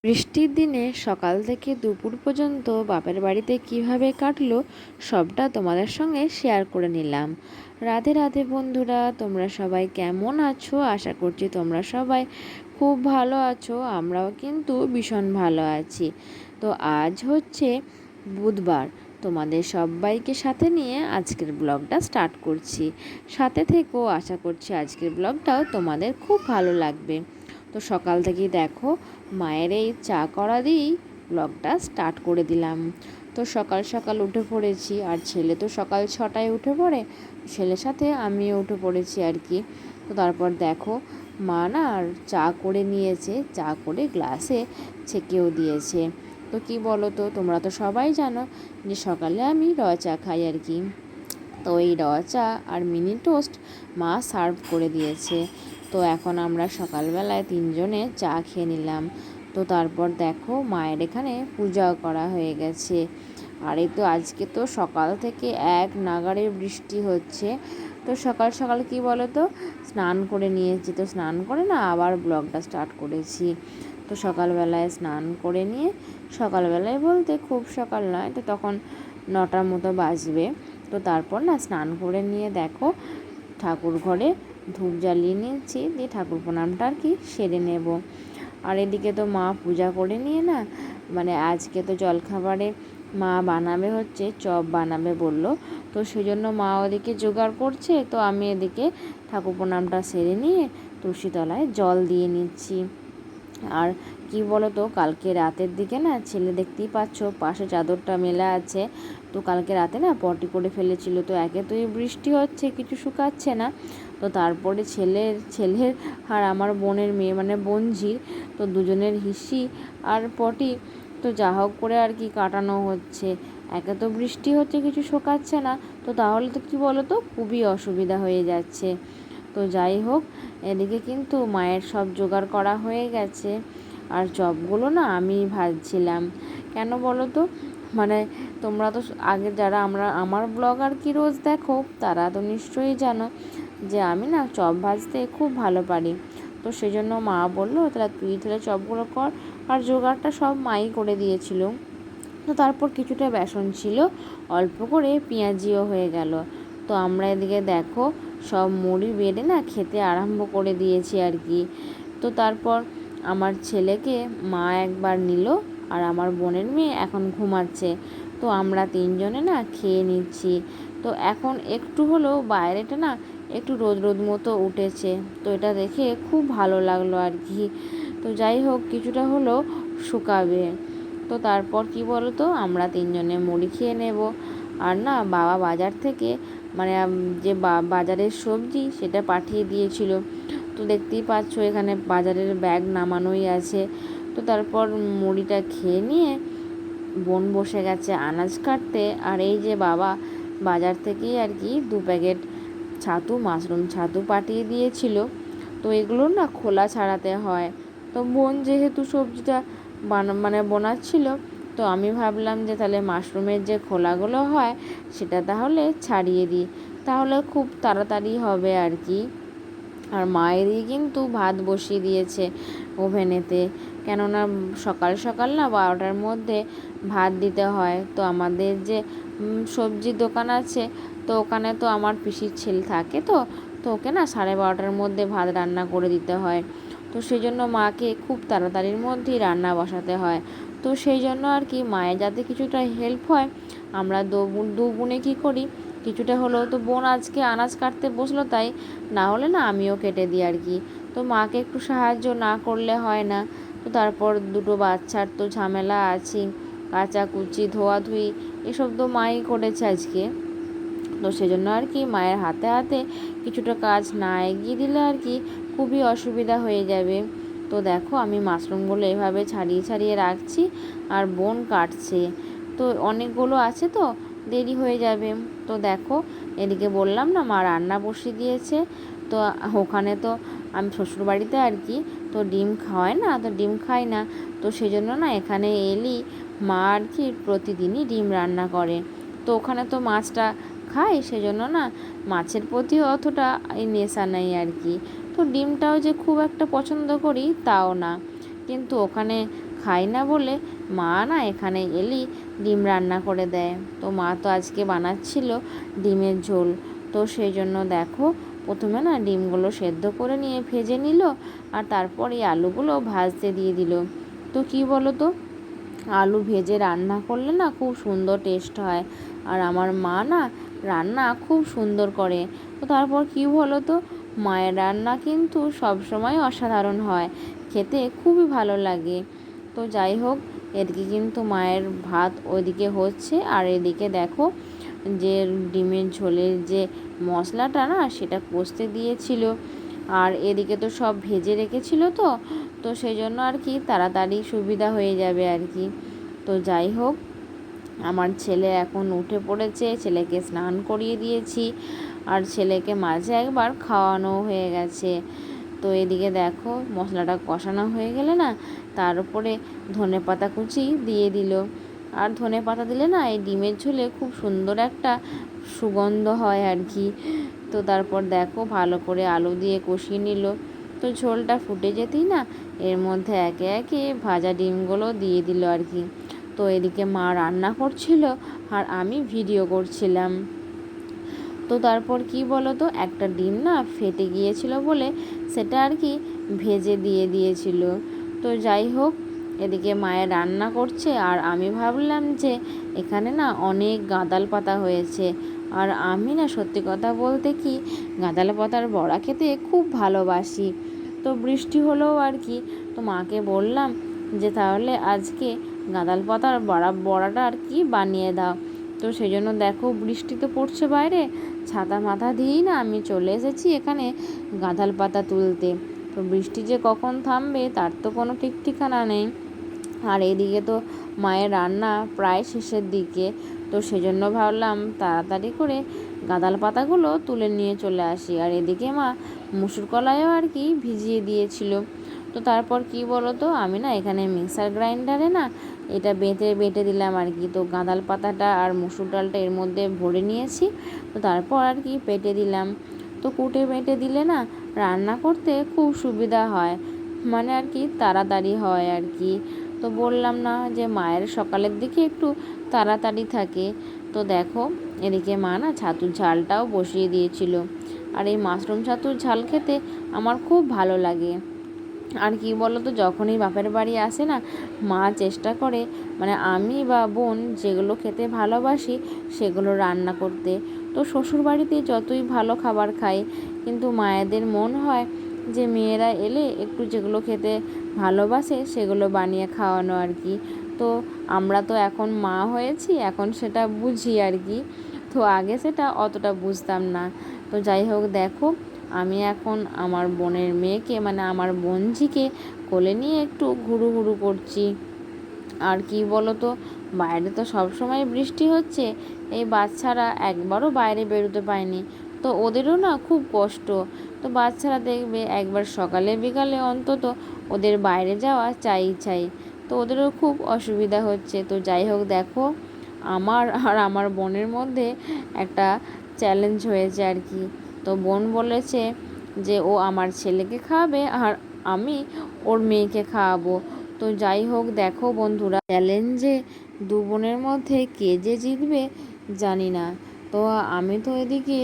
বৃষ্টির দিনে সকাল থেকে দুপুর পর্যন্ত বাপের বাড়িতে কিভাবে কাটলো সবটা তোমাদের সঙ্গে শেয়ার করে নিলাম। রাধে রাধে বন্ধুরা, তোমরা সবাই কেমন আছো? আশা করছি তোমরা সবাই খুব ভালো আছো। আমরাও কিন্তু ভীষণ ভালো আছি। তো আজ হচ্ছে বুধবার, তোমাদের সবাইকে সাথে নিয়ে আজকের ব্লগটা স্টার্ট করছি। সাথে থেকো, আশা করছি আজকের ব্লগটাও তোমাদের খুব ভালো লাগবে। তো সকাল থেকেই দেখো মায়ের এই চা করা দিয়েই ব্লগটা স্টার্ট করে দিলাম। তো সকাল সকাল উঠে পড়েছি, আর ছেলে তো সকাল 6টায় উঠে পড়ে, ছেলের সাথে আমিও উঠে পড়েছি আর কি। তো তারপর দেখো মা না আর চা করে নিয়েছে, চা করে গ্লাসে ছেঁকেও দিয়েছে। তো কি বলো তো, তোমরা তো সবাই জানো যে সকালে আমি র চা খাই আর কি। তো এই র চা আর মিনি টোস্ট মা সার্ভ করে দিয়েছে। তো এখন আমরা সকালবেলায় তিনজনে চা খেয়ে নিলাম। তো তারপর দেখো মায়ের এখানে পূজাও করা হয়ে গেছে। আর এই তো আজকে তো সকাল থেকে এক নাগাড়ে বৃষ্টি হচ্ছে। তো সকাল সকাল কি বলো তো, স্নান করে নিয়েছি। তো স্নান করে না আবার ব্লগটা স্টার্ট করেছি। তো সকালবেলায় স্নান করে নিয়ে, সকালবেলায় বলতে খুব সকাল নয়, তো তখন 9টার মতো বাজবে। তো তারপর না স্নান করে নিয়ে দেখো ঠাকুর ঘরে ধূপ জ্বালিয়ে নিয়েছি, দিয়ে ঠাকুর প্রণামটা আর কি সেরে নেব। আর এদিকে তো মা পূজা করে নিয়ে না, মানে আজকে তো জলখাবারে মা বানাবে হচ্ছে চপ বানাবে বললো। তো সেই জন্য মা ওদিকে জোগাড় করছে, তো আমি এদিকে ঠাকুর প্রণামটা সেরে নিয়ে তুলসীতলায় জল দিয়ে নিচ্ছি। আর কি বলো তো, কালকে রাতের দিকে না ছেলে দেখতেই পাচ্ছ পাশে চাদরটা মেলা আছে, তো কালকে রাতে না পটি করে ফেলেছিল। তো একে তো এই বৃষ্টি হচ্ছে, কিছু শুকাচ্ছে না। তো তারপরে ছেলের আর আমার বোনের মেয়ে মানে বোনঝির, তো দুজনের হিসি আর পটি, তো যা হোক করে আর কি কাটানো হচ্ছে। একে তো বৃষ্টি হচ্ছে, কিছু শোকাচ্ছে না, তো তাহলে তো কি বলো তো খুবই অসুবিধা হয়ে যাচ্ছে। তো যাই হোক, এদিকে কিন্তু মায়ের সব জোগাড় করা হয়ে গেছে। আর চপগুলো না আমি ভাজছিলাম। কেন বলো তো, মানে তোমরা তো আগে যারা আমার ব্লগ আর কি রোজ দেখো, তারা তো নিশ্চয়ই জানো যে আমি না চপ ভাজতে খুব ভালো পারি। তো সেই জন্য মা বললো তাহলে চপগুলো কর, আর জোগাড়টা সব মাই করে দিয়েছিল। তো তারপর কিছুটা বেসন ছিল, অল্প করে পেঁয়াজিও হয়ে গেল। তো আমরা এদিকে দেখো সব মুড়ি বেড়ে না খেতে আরম্ভ করে দিয়েছি আর কি। তো তারপর আমার ছেলেকে মা একবার নিল, আর আমার বোনের মেয়ে এখন ঘুমাচ্ছে। তো আমরা তিনজনে না খেয়ে নিচ্ছি। তো এখন একটু হলেও বাইরেটা না একটু রোদ রোদ মতো উঠেছে, তো এটা দেখে খুব ভালো লাগলো আর কি। তো যাই হোক, কিছুটা হলেও শুকাবে। তো তারপর কি বলো তো, আমরা তিনজনে মুড়ি খেয়ে নেব। আর না বাবা বাজার থেকে মানে যে বাজারের সবজি সেটা পাঠিয়ে দিয়েছিল। তো দেখতেই পাচ্ছ এখানে বাজারের ব্যাগ নামানোই আছে। তো তারপর মুড়িটা খেয়ে নিয়ে বোন বসে গেছে আনাজ কাটতে। আর এই যে বাবা বাজার থেকেই আর কি 2 প্যাকেট মাশরুম ছাতু পাঠিয়ে দিয়েছিল। তো এগুলো না খোলা ছাড়াতে হয়। তো বোন যেহেতু সবজিটা বোনাচ্ছিল, তো আমি ভাবলাম যে তাহলে মাশরুমের যে খোলাগুলো হয় সেটা তাহলে ছাড়িয়ে দিই, তাহলে খুব তাড়াতাড়ি হবে আর কি। আর মায়েরই কিন্তু ভাত বসিয়ে দিয়েছে ওভেনেতে, কেননা সকাল সকাল না 12টার মধ্যে ভাত দিতে হয়। তো আমাদের যে সবজির দোকান আছে, তো ওখানে তো আমার পিসির ছেলে থাকে, তো তো ওকে না 12:30টার মধ্যে ভাত রান্না করে দিতে হয়। তো সেই জন্য মাকে খুব তাড়াতাড়ির মধ্যেই রান্না বসাতে হয়। তো সেই জন্য আর কি মায়ের যাতে কিছুটা হেল্প হয়, আমরা দু বোনে কী করি, কিছুটা হলেও তো বোন আজকে আনাজ কাটতে বসলো, তাই না হলে না আমিও কেটে দিই আর কি। তো মাকে একটু সাহায্য না করলে হয় না। তো তারপর দুটো বাচ্চার তো ঝামেলা আছে, কাচাকুচি ধোয়াধুয়ি এসব তো মাই করেছে আজকে। তো সেজন্য আর কি মায়ের হাতে হাতে কিছুটা কাজ না এগিয়ে দিলে আর কি খুবই অসুবিধা হয়ে যাবে। তো দেখো আমি মাশরুমগুলো এভাবে ছাড়িয়ে ছাড়িয়ে রাখছি, আর বোন কাটছে। তো অনেকগুলো আছে, তো দেরি হয়ে যাবে। তো দেখো এদিকে বললাম না মা রান্না বসিয়ে দিয়েছে। তো ওখানে তো আমি শ্বশুরবাড়িতে আর কি, তো ডিম খাওয়ায় না, তো ডিম খাই না। তো সেই জন্য না এখানে এলি মা আর কি প্রতিদিনই ডিম রান্না করে। তো ওখানে তো মাছটা খাই, সেজন্য না মাছের প্রতিও অতটা এই নেশা নেই আর কি। তো ডিমটাও যে খুব একটা পছন্দ করি তাও না, কিন্তু ওখানে খাই না বলে মা না এখানে এলেই ডিম রান্না করে দেয়। তো মা তো আজকে বানাচ্ছিল ডিমের ঝোল। তো সেই জন্য দেখো প্রথমে না ডিমগুলো সেদ্ধ করে নিয়ে ভেজে নিল, আর তারপর এই আলুগুলো ভাজতে দিয়ে দিল। তো কি বলো তো, আলু ভেজে রান্না করলে না খুব সুন্দর টেস্ট হয়। আর আমার মা না রান্না খুব সুন্দর করে। তো তারপর কি বলো তো, মায়ের রান্না কিন্তু সবসময় অসাধারণ হয়, খেতে খুবই ভালো লাগে। তো যাই হোক, এদিকে কিন্তু মায়ের ভাত ওইদিকে হচ্ছে, আর এদিকে দেখো যে ডিমের ঝোলের যে মশলাটা না সেটা কষতে দিয়েছিল। আর এদিকে তো সব ভেজে রেখেছিল, তো তো সেই জন্য আর কি তাড়াতাড়ি সুবিধা হয়ে যাবে আর কি। তো যাই হোক, আমার ছেলে এখন উঠে পড়েছে, ছেলেকে স্নান করিয়ে দিয়েছি, আর ছেলেকে মাঝে একবার খাওয়ানো হয়ে গেছে। তো এদিকে দেখো মশলাটা কষানো হয়ে গেলে না তার উপরে ধনেপাতা কুচি দিয়ে দিল। আর ধনেপাতা দিলে না এই ডিমের ঝোলে খুব সুন্দর একটা সুগন্ধ হয় আর কি। তো তারপর দেখো ভালো করে আলু দিয়ে কষিয়ে নিল। তো ঝোলটা ফুটে যেতেই না এর মধ্যে একে একে ভাজা ডিমগুলো দিয়ে দিল আর কি। তো এদিকে মা রান্না করছিল আর আমি ভিডিও করছিলাম। তো তারপর কি বলো তো, একটা ডিম না ফেটে গিয়েছিল বলে সেটা আর কি ভেজে দিয়ে দিয়েছিল। তো যাই হোক, এদিকে মায়ের রান্না করছে আর আমি ভাবলাম যে এখানে না অনেক গাঁদাল পাতা হয়েছে। আর আমি না সত্যি কথা বলতে কি গাঁদাল পাতার বড়া খেতে খুব ভালোবাসি। তো বৃষ্টি হলেও আর কি, তো মাকে বললাম যে তাহলে আজকে গাঁদাল পাতার বড়াটা আর কি বানিয়ে দাও। তো সেই জন্য দেখো বৃষ্টি তো পড়ছে বাইরে, ছাতা মাথা দিয়েই না আমি চলে এসেছি এখানে গাঁদাল পাতা তুলতে। তো বৃষ্টি যে কখন থামবে তার তো কোনো ঠিক ঠিকানা নেই। আর এদিকে তো মায়ের রান্না প্রায় শেষের দিকে, তো সেজন্য ভাবলাম তাড়াতাড়ি করে গাঁদাল পাতাগুলো তুলে নিয়ে চলে আসি। আর এদিকে মা মুসুর কলাইও আর কি ভিজিয়ে দিয়েছিল। তো তারপর কি বলো তো, আমি না এখানে মিক্সার গ্রাইন্ডারে না এটা বেটে দিলাম আর কি। তো গাঁদাল পাতাটা আর মুসুর ডালটা এর মধ্যে ভরে নিয়েছি, তো তারপর আর কি বেটে দিলাম। তো কুটে বেটে দিলে না রান্না করতে খুব সুবিধা হয়, মানে আর কি তাড়াতাড়ি হয় আর কি। তো বললাম না যে মায়ের সকালের দিকে একটু তাড়াতাড়ি থাকে। তো দেখো এদিকে মা না ছাতুর ঝালটাও বসিয়ে দিয়েছিল। আর এই মাশরুম ছাতুর ঝাল খেতে আমার খুব ভালো লাগে। আর কি বলো তো, যখনই বাপের বাড়ি আসে না মা চেষ্টা করে মানে আমি বা বোন যেগুলো খেতে ভালোবাসি সেগুলো রান্না করতে। তো শ্বশুর বাড়িতে যতই ভালো খাবার খাই, কিন্তু মায়েদের মন হয় যে মেয়েরা এলে একটু যেগুলো খেতে ভালোবাসে সেগুলো বানিয়ে খাওয়ানো আর কি। তো আমরা তো এখন মা হয়েছি, এখন সেটা বুঝি আর কি। তো আগে সেটা অতটা বুঝতাম না। তো যাই হোক দেখো, আমি এখন আমার বোনের মেয়েকে মানে আমার বোনঝিকে কোলে নিয়ে একটু ঘুরু ঘুরু করছি। আর কি বলো তো, বাইরে তো সবসময় বৃষ্টি হচ্ছে, এই বাচ্চারা একবারও বাইরে বেরোতে পায়নি। তো ওদেরও না খুব কষ্ট। তো বাচ্চারা দেখবে একবার সকালে বিকালে অন্তত ওদের বাইরে যাওয়া চাই। তো ওদেরও খুব অসুবিধা হচ্ছে। তো যাই হোক দেখো, আমার আর আমার বোনের মধ্যে একটা চ্যালেঞ্জ হয়েছে আর কি। তো বোন বলেছে যে ও আমার ছেলেকে খাওয়াবে আর আমি ওর মেয়েকে খাওয়াবো। তো যাই হোক দেখো বন্ধুরা, চ্যালেঞ্জে দু বোনের মধ্যে কে যে জিতবে জানি না। তো আমি তো এদিকে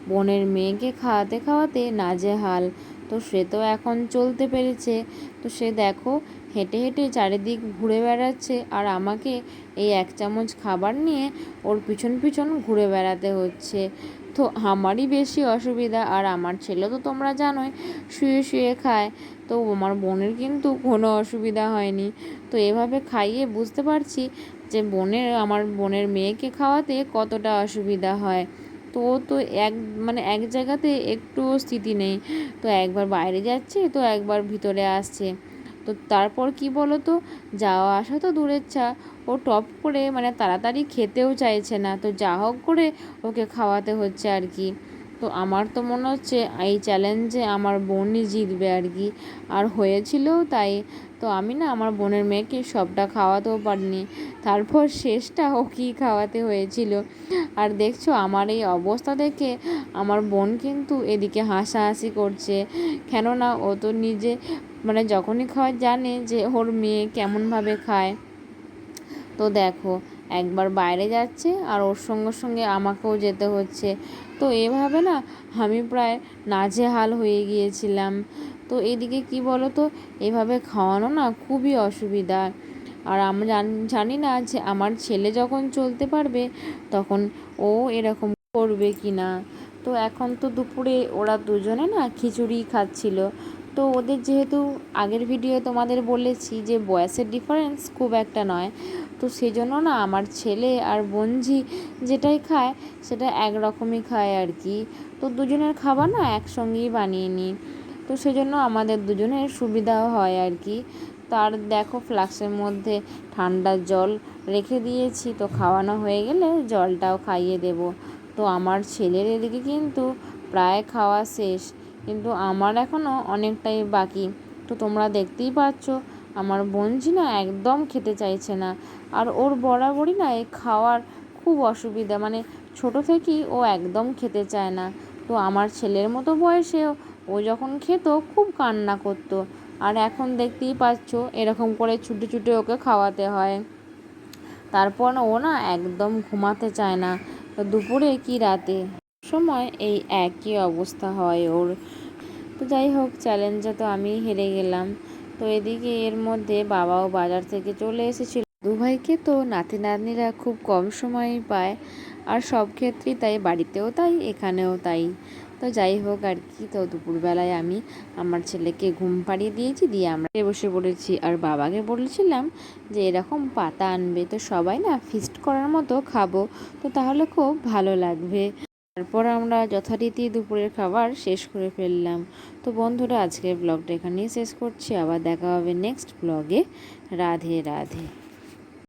বোনের মেয়েকে খাওয়াতে খাওয়াতে নাজেহাল। তো সে তো এখন চলতে পেরেছে, তো সে দেখো হেঁটে হেঁটে চারিদিক ঘুরে বেড়াচ্ছে, আর আমাকে এই এক চামচ খাবার নিয়ে ওর পিছন পিছন ঘুরে বেড়াতে হচ্ছে। তো আমারই বেশি অসুবিধা। আর আমার ছেলে তো তোমরা জানোই শুয়ে শুয়ে খায়। তো আমার বোনের কিন্তু কোনো অসুবিধা হয়নি। তো এভাবে খাইয়ে বুঝতে পারছি যে আমার বোনের মেয়েকে খাওয়াতে কতটা অসুবিধা হয়। তো ও তো এক জায়গাতে একটুও স্থিতি নেই, তো একবার বাইরে যাচ্ছে তো একবার ভিতরে আসছে। তো তারপর কি বলো তো, যাওয়া আসা তো দূরের ও টপ করে মানে তাড়াতাড়ি খেতেও চাইছে না। তো যা হোক করে ওকে খাওয়াতে হচ্ছে আর কি। তো আমার তো মনে হচ্ছে এই চ্যালেঞ্জে আমার বোনই জিতবে আর কি, আর হয়েছিলও তাই। তো আমি না আমার বোনের মেয়েকে সবটা খাওয়াতেও পারিনি, তারপর শেষটা ওকেই খাওয়াতে হয়েছিল। আর দেখছো আমার এই অবস্থা দেখে আমার বোন কিন্তু এদিকে হাসাহাসি করছে, কেননা ও তো নিজে মানে যখনই খাওয়ার জানে যে ওর মেয়ে কেমনভাবে খায়। তো দেখো একবার বাইরে যাচ্ছে আর ওর সঙ্গে সঙ্গে আমাকেও যেতে হচ্ছে। তো এভাবে না আমি প্রায় নাজেহাল হয়ে গিয়েছিলাম। তো এদিকে কি বলো তো, এভাবে খাওয়ানো না খুবই অসুবিধা। আর আমরা জানি না যে আমার ছেলে যখন চলতে পারবে তখন ও এরকম করবে কি না। তো এখন তো দুপুরে ওরা দুজনে না খিচুড়ি খাচ্ছিল। তো ওদের যেহেতু আগের ভিডিও তোমাদের বলেছি যে বয়সের ডিফারেন্স খুব একটা নয়, তো সেই জন্য না আমার ছেলে আর বোনঝি যেটাই খায় সেটা একরকমই খায় আর কি। তো দুজনের খাবার না একসঙ্গেই বানিয়ে নিই। তো সেজন্য আমাদের দুজনের সুবিধাও হয় আর কি। তার দেখো ফ্লাক্সের মধ্যে ঠান্ডা জল রেখে দিয়েছি, তো খাওয়ানো হয়ে গেলে জলটাও খাইয়ে দেব। তো আমার ছেলের এদিকে কিন্তু প্রায় খাওয়া শেষ, কিন্তু আমার এখনও অনেকটাই বাকি। তো তোমরা দেখতেই পাচ্ছ আমার বোনঝি না একদম খেতে চাইছে না। আর ওর বরাবরই না এই খাওয়ার খুব অসুবিধা, মানে ছোট থেকেই ও একদম খেতে চায় না। তো আমার ছেলের মতো বয়সে ও যখন খেত খুব কান্না করতো, আর এখন দেখতেই পাচ্ছ এরকম করে ছুটে ছুটে ওকে খাওয়াতে হয়। তারপর ও না একদম ঘুমাতে চায় না, দুপুরে কি রাতে সময় এই একই অবস্থা হয় ওর। তো যাই হোক, চ্যালেঞ্জে তো আমি হেরে গেলাম। তো এদিকে এর মধ্যে বাবাও বাজার থেকে চলে এসেছিল। দুভাইকে তো নাতি নাতনিরা খুব কম সময়ই পায়, আর সব ক্ষেত্রেই তাই, বাড়িতেও তাই এখানেও তাই। তো যাই হোক আর কি, তো দুপুরবেলায় আমি আমার ছেলেকে ঘুম পাড়িয়ে দিয়েছি, দিয়ে আমরা বসে পড়েছি। আর বাবাকে বলেছিলাম যে এরকম পাতা আনবে, তো সবাই না ফিস্ট করার মতো খাবো, তো তাহলে খুব ভালো লাগবে। তারপর আমরা যথারীতি দুপুরের খাবার শেষ করে ফেললাম। তো বন্ধুরা, আজকের ব্লগটা এখানেই শেষ করছি, আবার দেখা হবে নেক্সট ব্লগে। রাধে রাধে।